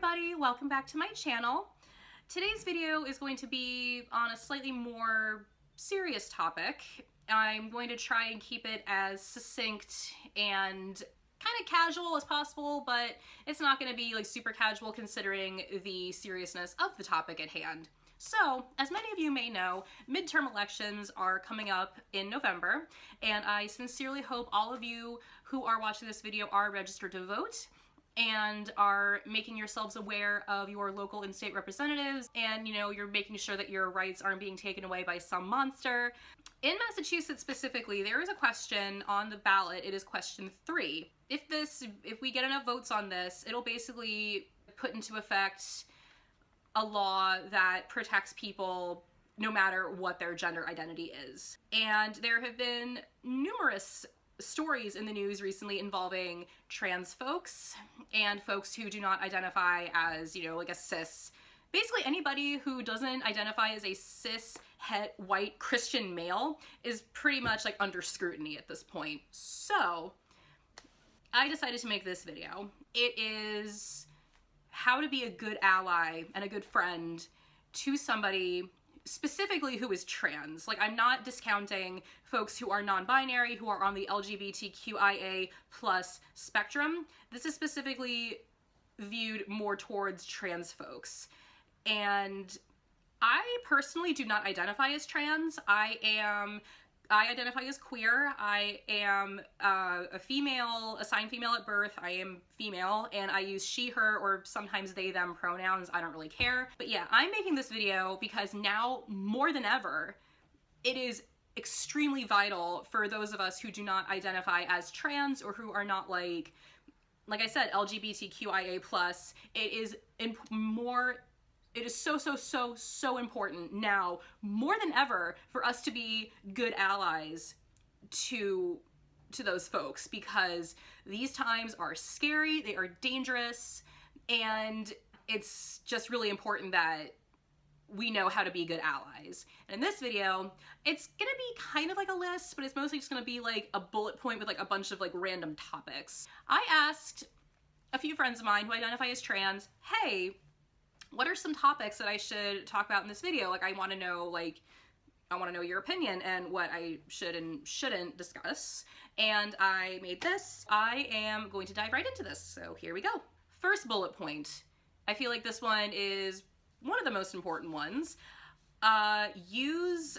everybody, welcome back to my channel. Today's video is going to be on a slightly more serious topic. I'm going to try and keep it as succinct and kind of casual as possible, but it's not going to be like super casual considering the seriousness of the topic at hand. So, as many of you may know, midterm elections are coming up in November, and I sincerely hope all of you who are watching this video are registered to vote and are making yourselves aware of your local and state representatives, and you're making sure that your rights aren't being taken away by some monster. In Massachusetts specifically, there is a question on the ballot. It is question 3. If we get enough votes on this, it'll basically put into effect a law that protects people no matter what their gender identity is. And there have been numerous stories in the news recently involving trans folks and folks who do not identify as, like a cis. Basically anybody who doesn't identify as a cis, white Christian male is pretty much like under scrutiny at this point. So I decided to make this video. It is how to be a good ally and a good friend to somebody specifically who is trans. Like, I'm not discounting folks who are non-binary, who are on the LGBTQIA plus spectrum. This is specifically viewed more towards trans folks. And I personally do not identify as trans. I identify as queer. I am a female, assigned female at birth. I am female, and I use she, her, or sometimes they, them pronouns. I don't really care. But yeah, I'm making this video because now more than ever, it is extremely vital for those of us who do not identify as trans or who are not like I said, LGBTQIA+. It is so important now, more than ever, for us to be good allies to those folks, because these times are scary, they are dangerous, and it's just really important that we know how to be good allies. And in this video, it's gonna be kind of like a list, but it's mostly just gonna be like a bullet point with like a bunch of like random topics. I asked a few friends of mine who identify as trans, hey, what are some topics that I should talk about in this video? Like, I want to know your opinion and what I should and shouldn't discuss. And I made this. I am going to dive right into this. So here we go. First bullet point. I feel like this one is one of the most important ones. Use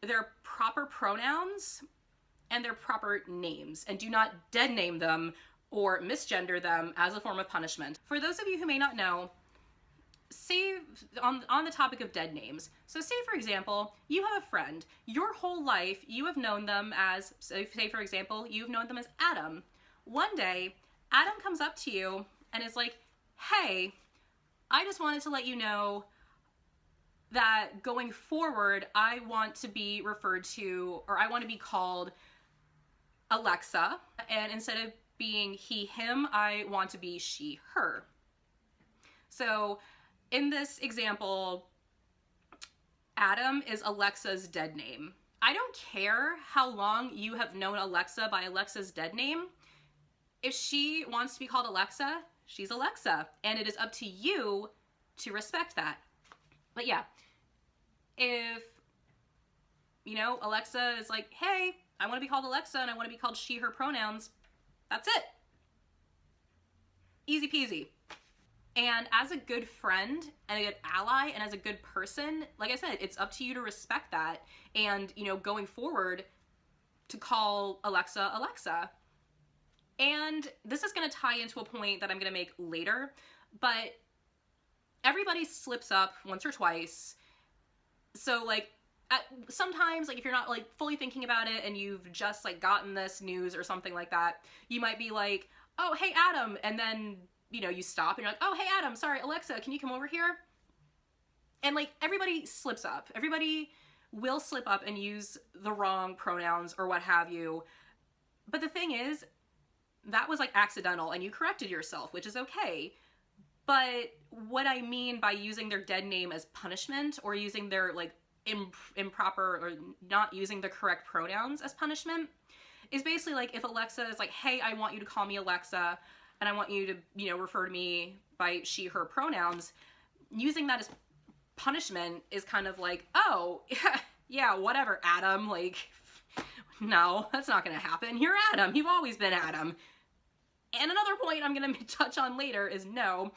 their proper pronouns and their proper names, and do not dead name them or misgender them as a form of punishment. For those of you who may not know, say on the topic of dead names, so say for example you have a friend, your whole life you have known them as, say for example you've known them as Adam. One day Adam comes up to you and is like, hey, I just wanted to let you know that going forward I want to be referred to, or I want to be called Alexa, and instead of being he, him, I want to be she, her. So in this example, Adam is Alexa's dead name. I don't care how long you have known Alexa by Alexa's dead name. If she wants to be called Alexa, she's Alexa, and it is up to you to respect that. But yeah, if, Alexa is like, hey, I want to be called Alexa and I want to be called she, her pronouns, that's it. Easy peasy. And as a good friend and a good ally and as a good person, like I said, it's up to you to respect that and, going forward to call Alexa, Alexa. And this is going to tie into a point that I'm going to make later, but everybody slips up once or twice. So sometimes, if you're not fully thinking about it and you've just gotten this news or something like that, you might be like, oh, hey, Adam, and then you stop and you're like, oh, hey, Adam, sorry, Alexa, can you come over here? And everybody slips up. Everybody will slip up and use the wrong pronouns or what have you. But the thing is, that was accidental and you corrected yourself, which is okay. But what I mean by using their dead name as punishment, or using their improper or not using the correct pronouns as punishment, is basically if Alexa is like, hey, I want you to call me Alexa, and I want you to, you know, refer to me by she, her pronouns, using that as punishment is kind of like, oh, yeah, whatever, Adam, like, no, that's not gonna happen. You're Adam. You've always been Adam. And another point I'm gonna touch on later is no,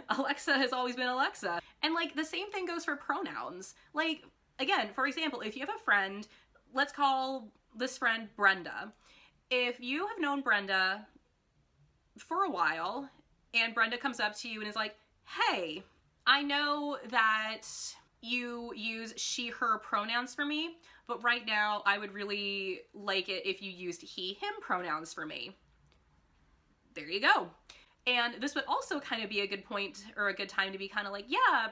Alexa has always been Alexa. And like the same thing goes for pronouns. Like, again, for example, if you have a friend, let's call this friend Brenda. If you have known Brenda for a while and Brenda comes up to you and is like, hey, I know that you use she, her pronouns for me, but right now I would really like it if you used he, him pronouns for me. There you go. And this would also kind of be a good point or a good time to be kind of like, yeah,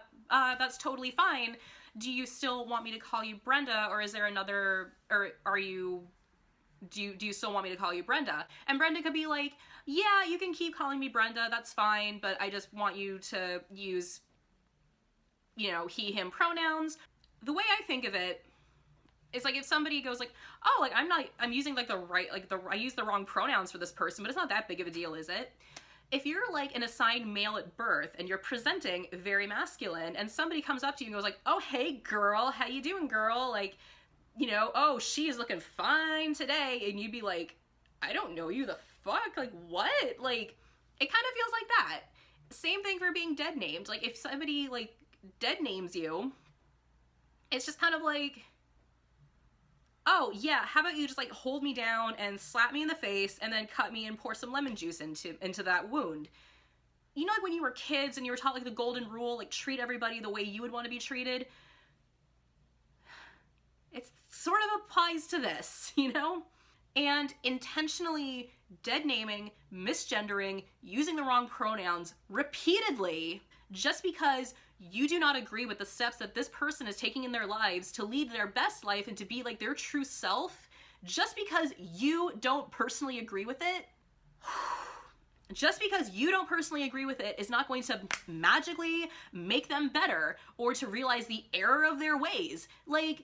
that's totally fine. Do you still want me to call you Brenda, or is there another, or do you still want me to call you Brenda? And Brenda could be like, yeah, you can keep calling me Brenda, that's fine, but I just want you to use, you know, he, him pronouns. The way I think of it is like if somebody goes like, oh, like I'm using like I use the wrong pronouns for this person, but it's not that big of a deal, is it? If you're like an assigned male at birth and you're presenting very masculine and somebody comes up to you and goes like, oh, hey girl, how you doing, girl? Like, you know, oh, she is looking fine today. And you'd be like, I don't know you, the fuck? Like, what? Like, it kind of feels like that. Same thing for being dead named. Like, if somebody like dead names you, it's just kind of like, oh yeah, how about you just like hold me down and slap me in the face and then cut me and pour some lemon juice into that wound. You know, like when you were kids and you were taught like the golden rule, like treat everybody the way you would want to be treated? It sort of applies to this, you know? And intentionally dead naming, misgendering, using the wrong pronouns repeatedly just because you do not agree with the steps that this person is taking in their lives to lead their best life and to be like their true self, just because you don't personally agree with it, just because you don't personally agree with it is not going to magically make them better or to realize the error of their ways. Like,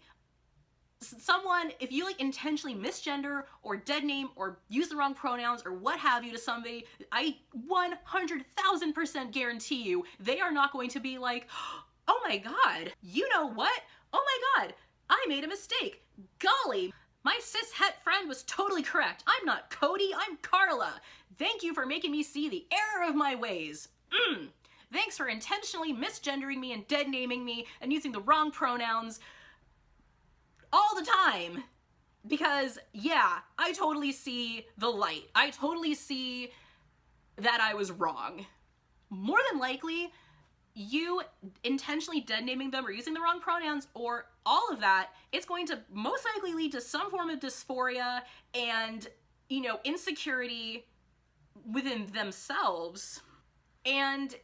someone, if you like intentionally misgender or dead name or use the wrong pronouns or what have you to somebody, I 100,000% guarantee you they are not going to be like, oh my god, you know what? Oh my god, I made a mistake. Golly, my cis-het friend was totally correct. I'm not Cody, I'm Carla. Thank you for making me see the error of my ways. Thanks for intentionally misgendering me and dead naming me and using the wrong pronouns all the time, because yeah, I totally see the light. I totally see that I was wrong. More than likely, you intentionally dead naming them or using the wrong pronouns or all of that, it's going to most likely lead to some form of dysphoria and, you know, insecurity within themselves. And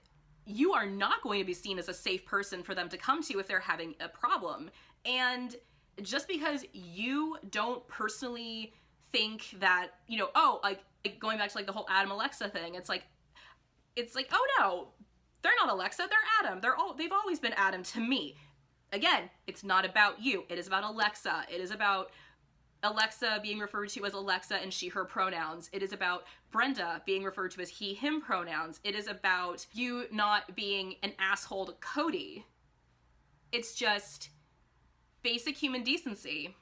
you are not going to be seen as a safe person for them to come to if they're having a problem. And just because you don't personally think that, you know, oh, like going back to like the whole Adam Alexa thing, it's like, oh no, they're not Alexa, they're Adam. They've always been Adam to me. Again, it's not about you. It is about Alexa. It is about Alexa being referred to as Alexa and she, her pronouns. It is about Brenda being referred to as he, him pronouns. It is about you not being an asshole to Cody. It's just basic human decency.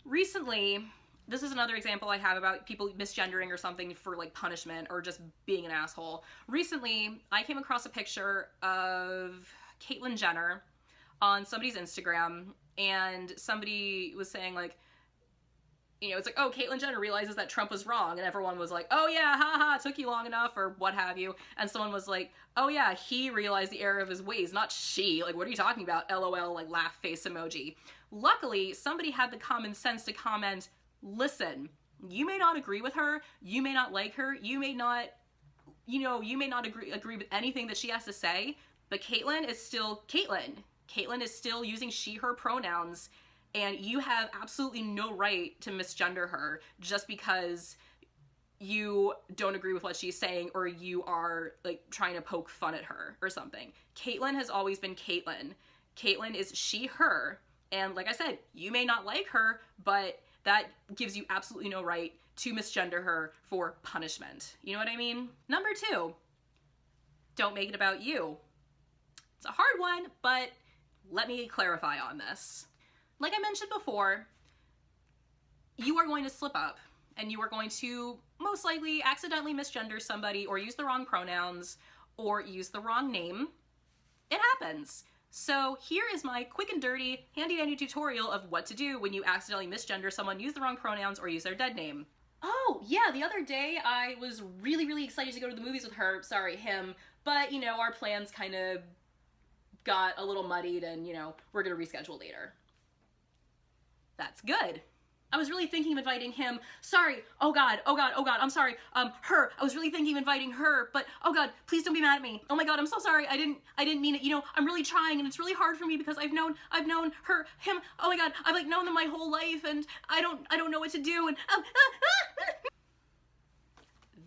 Recently, this is another example I have about people misgendering or something for like punishment or just being an asshole. Recently, I came across a picture of Caitlyn Jenner on somebody's Instagram, and somebody was saying like, you know, it's like, oh, Caitlyn Jenner realizes that Trump was wrong, and everyone was like, oh yeah, haha, it took you long enough, or what have you. And someone was like, oh yeah, he realized the error of his ways, not she. Like, what are you talking about? LOL, like laugh face emoji. Luckily, somebody had the common sense to comment, listen, you may not agree with her, you may not like her, you may not, you know, you may not agree with anything that she has to say, but Caitlyn is still Caitlyn. Caitlyn is still using she, her pronouns, and you have absolutely no right to misgender her just because you don't agree with what she's saying or you are like trying to poke fun at her or something. Caitlyn has always been Caitlyn. Caitlyn is she, her. And like I said, you may not like her, but that gives you absolutely no right to misgender her for punishment. You know what I mean? Number 2, don't make it about you. It's a hard one, but let me clarify on this. Like I mentioned before, you are going to slip up and you are going to most likely accidentally misgender somebody or use the wrong pronouns or use the wrong name. It happens. So here is my quick and dirty, handy dandy tutorial of what to do when you accidentally misgender someone, use the wrong pronouns, or use their dead name. Oh yeah, the other day I was really excited to go to the movies with her, sorry, him, but you know, our plans kind of got a little muddied and you know, we're gonna reschedule later. That's good. I was really thinking of inviting him. Sorry. Oh God. I'm sorry. Her. I was really thinking of inviting her, but oh God, please don't be mad at me. Oh my God, I'm so sorry. I didn't mean it. You know, I'm really trying and it's really hard for me because I've known her, him. Oh my God, I've like known them my whole life and I don't know what to do and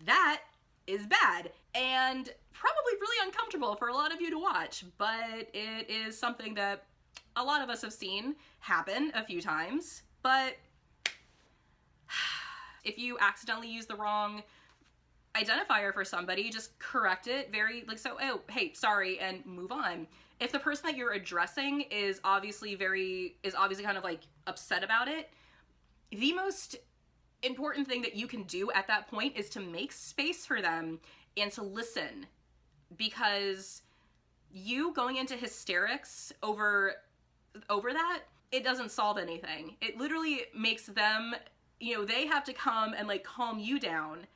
that is bad and probably really uncomfortable for a lot of you to watch, but it is something that a lot of us have seen happen a few times. But if you accidentally use the wrong identifier for somebody, just correct it very, like, so, oh, hey, sorry, and move on. If the person that you're addressing is obviously kind of like upset about it, the most important thing that you can do at that point is to make space for them and to listen, because you going into hysterics over that, it doesn't solve anything. It literally makes them, you know, they have to come and like calm you down,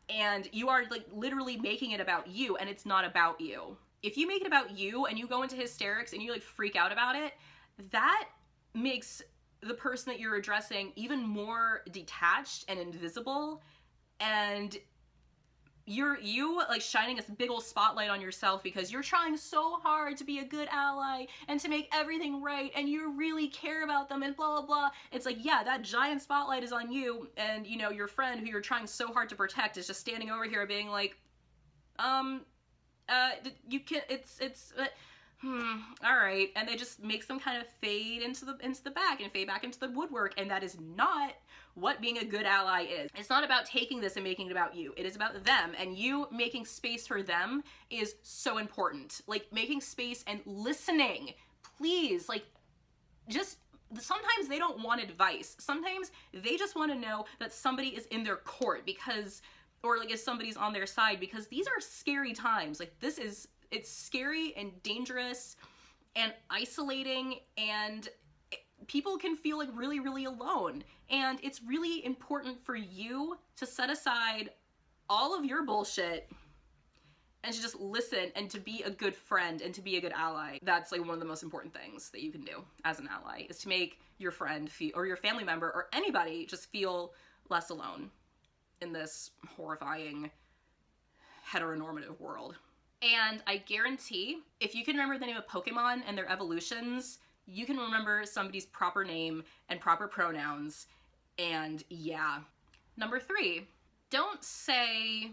and you are like literally making it about you, and it's not about you. If you make it about you and you go into hysterics and you like freak out about it, that makes the person that you're addressing even more detached and invisible, and you like shining this big old spotlight on yourself because you're trying so hard to be a good ally and to make everything right and you really care about them and blah blah blah. It's like, yeah, that giant spotlight is on you, and you know, your friend who you're trying so hard to protect is just standing over here being like, you can't, all right, and it just makes them kind of fade into the back and fade back into the woodwork, and that is not what being a good ally is. It's not about taking this and making it about you. It is about them, and you making space for them is so important. Like, making space and listening, please. Like, just, sometimes they don't want advice. Sometimes they just want to know that somebody is in their court because, or like if somebody's on their side, because these are scary times. Like, it's scary and dangerous and isolating, and people can feel like really alone. And it's really important for you to set aside all of your bullshit and to just listen and to be a good friend and to be a good ally. That's like one of the most important things that you can do as an ally, is to make your friend feel, or your family member or anybody, just feel less alone in this horrifying heteronormative world. And I guarantee, if you can remember the name of Pokemon and their evolutions, you can remember somebody's proper name and proper pronouns, and yeah. Number 3, don't say,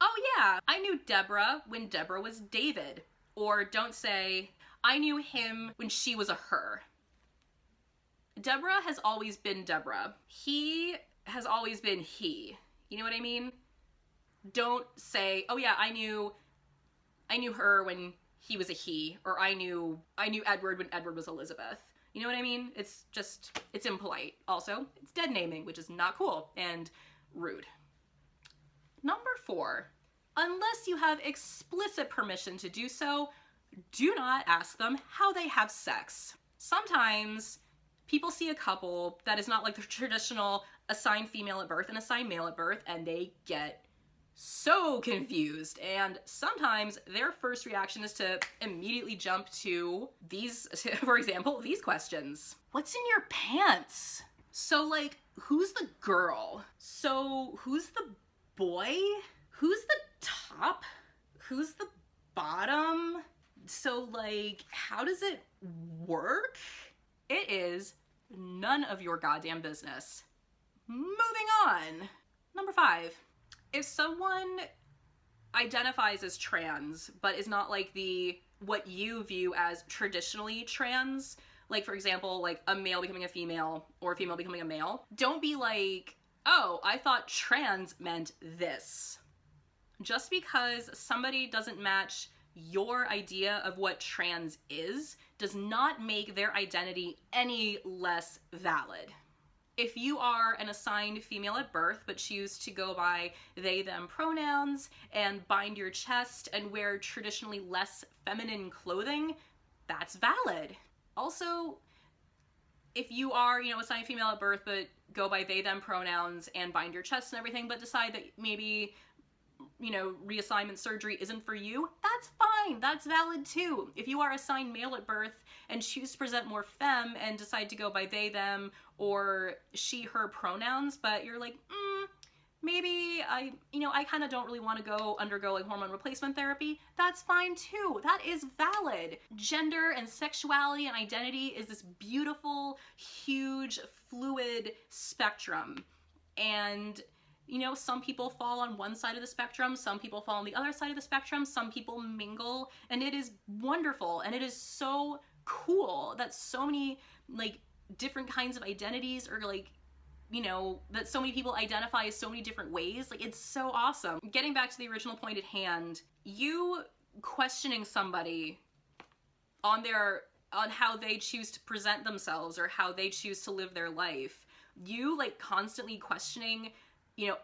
oh yeah, I knew Deborah when Deborah was David. Or don't say, I knew him when she was a her. Deborah has always been Deborah. He has always been he. You know what I mean? Don't say, oh yeah, I knew her when he was a he, or I knew Edward when Edward was Elizabeth. You know what I mean? It's just, it's impolite. Also, it's dead naming, which is not cool and rude. Number 4, unless you have explicit permission to do so, do not ask them how they have sex. Sometimes people see a couple that is not like the traditional assigned female at birth and assigned male at birth, and they get so confused, and sometimes their first reaction is to immediately jump to these, for example, these questions. What's in your pants? So like, who's the girl? So who's the boy? Who's the top? Who's the bottom? So like, how does it work? It is none of your goddamn business. Moving on. Number 5. If someone identifies as trans, but is not like what you view as traditionally trans, like for example, like a male becoming a female or a female becoming a male, don't be like, oh, I thought trans meant this. Just because somebody doesn't match your idea of what trans is does not make their identity any less valid. If you are an assigned female at birth but choose to go by they, them pronouns and bind your chest and wear traditionally less feminine clothing, that's valid. Also, if you are, assigned female at birth but go by they, them pronouns and bind your chest and everything, but decide that maybe, reassignment surgery isn't for you, that's fine. That's valid too. If you are assigned male at birth and choose to present more femme and decide to go by they, them, or she, her pronouns, but you're like, maybe I kind of don't really want to undergo like hormone replacement therapy, that's fine too. That is valid. Gender and sexuality and identity is this beautiful, huge, fluid spectrum. And some people fall on one side of the spectrum, some people fall on the other side of the spectrum, some people mingle, and it is wonderful. And it is so cool that so many like different kinds of identities are like, that so many people identify as so many different ways. Like, it's so awesome. Getting back to the original point at hand, you questioning somebody on how they choose to present themselves or how they choose to live their life, you like constantly questioning,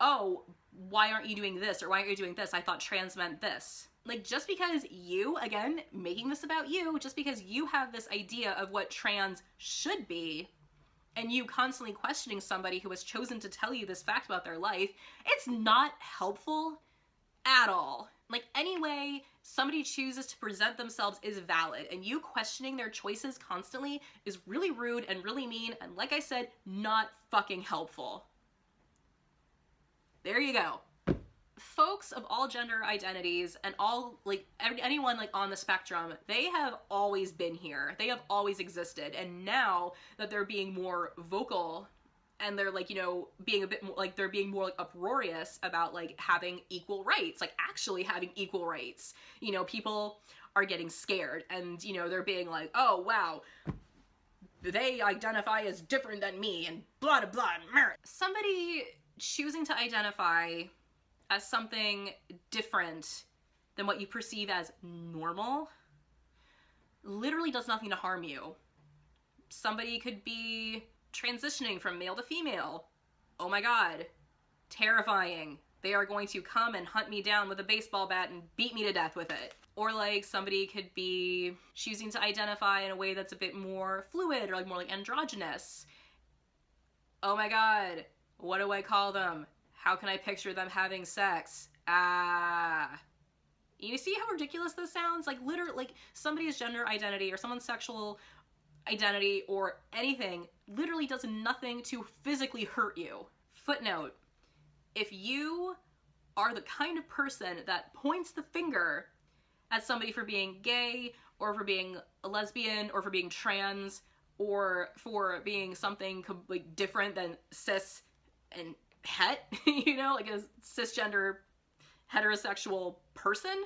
oh, why aren't you doing this? Or why aren't you doing this? I thought trans meant this. Like, just because you, again, making this about you, just because you have this idea of what trans should be, and you constantly questioning somebody who has chosen to tell you this fact about their life, it's not helpful at all. Like, any way somebody chooses to present themselves is valid, and you questioning their choices constantly is really rude and really mean, and like I said, not fucking helpful. There you go. Folks of all gender identities and all, like, anyone, like, on the spectrum, they have always been here. They have always existed. And now that they're being more vocal and they're, like, being a bit more, like, they're being more, like, uproarious about, like, having equal rights, like, actually having equal rights, people are getting scared and, they're being like, oh, wow, they identify as different than me and blah, blah, blah. Somebody choosing to identify as something different than what you perceive as normal literally does nothing to harm you. Somebody could be transitioning from male to female. Oh my god, terrifying. They are going to come and hunt me down with a baseball bat and beat me to death with it. Or like somebody could be choosing to identify in a way that's a bit more fluid or like more like androgynous. Oh my god, what do I call them? How can I picture them having sex? You see how ridiculous this sounds? Like, literally, like, somebody's gender identity or someone's sexual identity or anything literally does nothing to physically hurt you. Footnote, if you are the kind of person that points the finger at somebody for being gay or for being a lesbian or for being trans or for being something like different than cis and het, like a cisgender heterosexual person,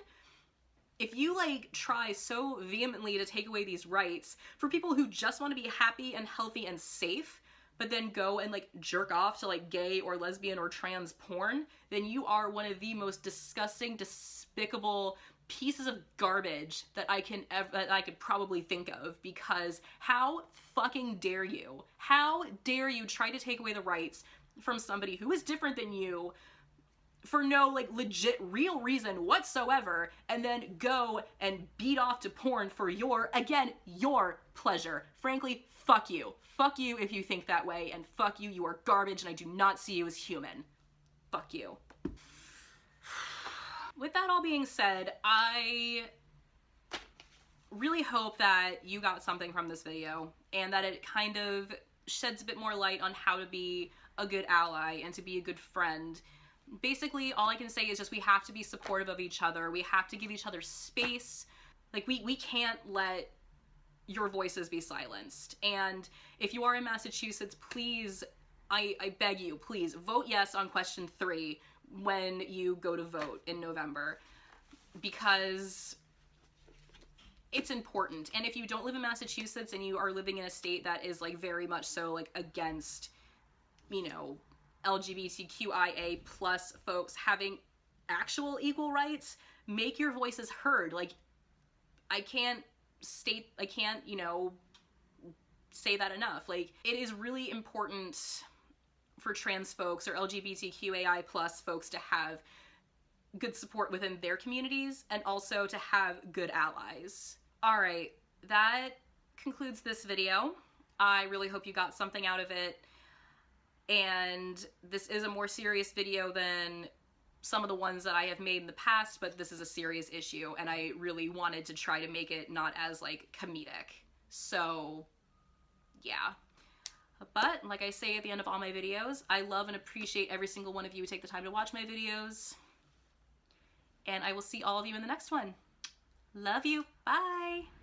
if you like try so vehemently to take away these rights for people who just want to be happy and healthy and safe, but then go and like jerk off to like gay or lesbian or trans porn, then you are one of the most disgusting, despicable pieces of garbage that I could probably think of, because how fucking dare you? How dare you try to take away the rights from somebody who is different than you for no like legit real reason whatsoever, and then go and beat off to porn for your pleasure. Frankly, fuck you. Fuck you if you think that way, and fuck you, you are garbage and I do not see you as human. Fuck you. With that all being said, I really hope that you got something from this video and that it kind of sheds a bit more light on how to be a good ally and to be a good friend. Basically, all I can say is just we have to be supportive of each other. We have to give each other space. Like, we can't let your voices be silenced. And if you are in Massachusetts, please, I beg you, please vote yes on question 3 when you go to vote in November, because it's important. And if you don't live in Massachusetts and you are living in a state that is like very much so like against, LGBTQIA plus folks having actual equal rights. Make your voices heard. Like, I can't, you know, say that enough. Like, it is really important for trans folks or LGBTQAI plus folks to have good support within their communities and also to have good allies. All right, that concludes this video. I really hope you got something out of it. And this is a more serious video than some of the ones that I have made in the past, but this is a serious issue and I really wanted to try to make it not as like comedic. So yeah. But like I say at the end of all my videos, I love and appreciate every single one of you who take the time to watch my videos. And I will see all of you in the next one. Love you. Bye.